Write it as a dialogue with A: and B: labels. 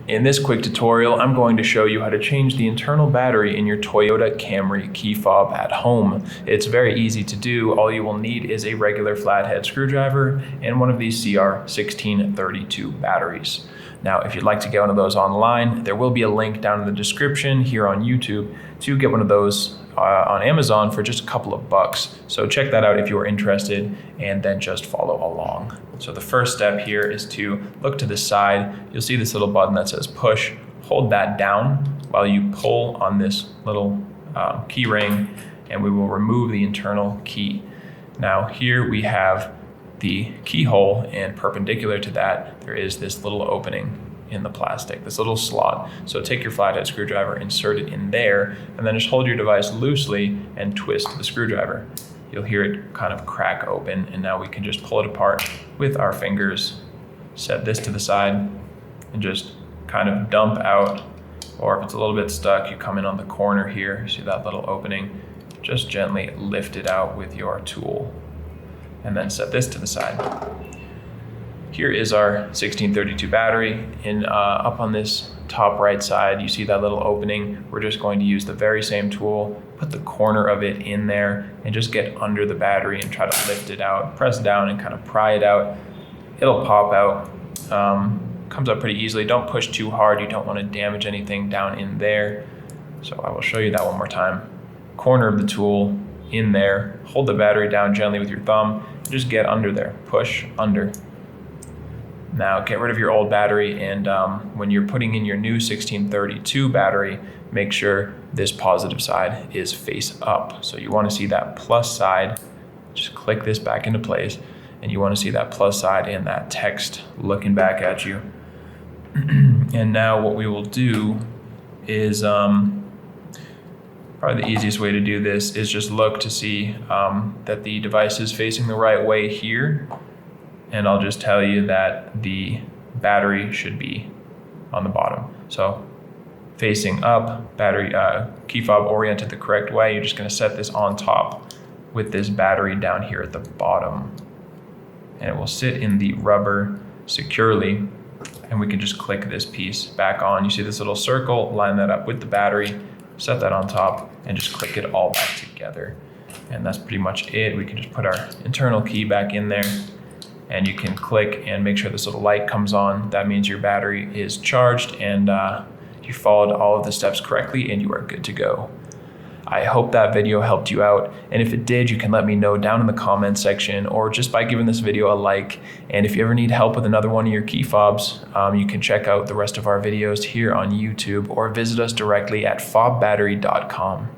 A: In this quick tutorial, I'm going to show you how to change the internal battery in your Toyota Camry key fob at home. It's very easy to do. All you will need is a regular flathead screwdriver and one of these CR1632 batteries. Now, if you'd like to get one of those online, there will be a link down in the description here on YouTube to get one of those on Amazon for just a couple of bucks. So check that out if you're interested, and then just follow along. So the first step here is to look to the side. You'll see this little button that says push. Hold that down while you pull on this little key ring, and we will remove the internal key. Now here we have the keyhole, and perpendicular to that there is this little opening in the plastic, this little slot. So take your flathead screwdriver, insert it in there, and then just hold your device loosely and twist the screwdriver. You'll hear it kind of crack open, and now we can just pull it apart with our fingers. Set this to the side and just kind of dump out, or if it's a little bit stuck, you come in on the corner here, see that little opening, just gently lift it out with your tool, and then set this to the side. Here is our 1632 battery, and up on this top right side, you see that little opening. We're just going to use the very same tool, put the corner of it in there, and just get under the battery and try to lift it out. Press down and kind of pry it out. It'll pop out. Comes out pretty easily. Don't push too hard. You don't want to damage anything down in there. So I will show you that one more time. Corner of the tool in there. Hold the battery down gently with your thumb. Just get under there. Push under. Now get rid of your old battery, and when you're putting in your new 1632 battery, make sure this positive side is face up. So you want to see that plus side. Just click this back into place, and you want to see that plus side and that text looking back at you. And now what we will do is, probably the easiest way to do this is just look to see that the device is facing the right way here. And I'll just tell you that the battery should be on the bottom. So facing up, battery key fob oriented the correct way. You're just going to set this on top with this battery down here at the bottom, and it will sit in the rubber securely, and we can just click this piece back on. You see this little circle, line that up with the battery, set that on top, and just click it all back together. And that's pretty much it. We can just put our internal key back in there, and you can click and make sure this little light comes on. That means your battery is charged, and you followed all of the steps correctly, and you are good to go. I hope that video helped you out, and if it did, you can let me know down in the comments section, or just by giving this video a like. And if you ever need help with another one of your key fobs, you can check out the rest of our videos here on YouTube, or visit us directly at fobbattery.com.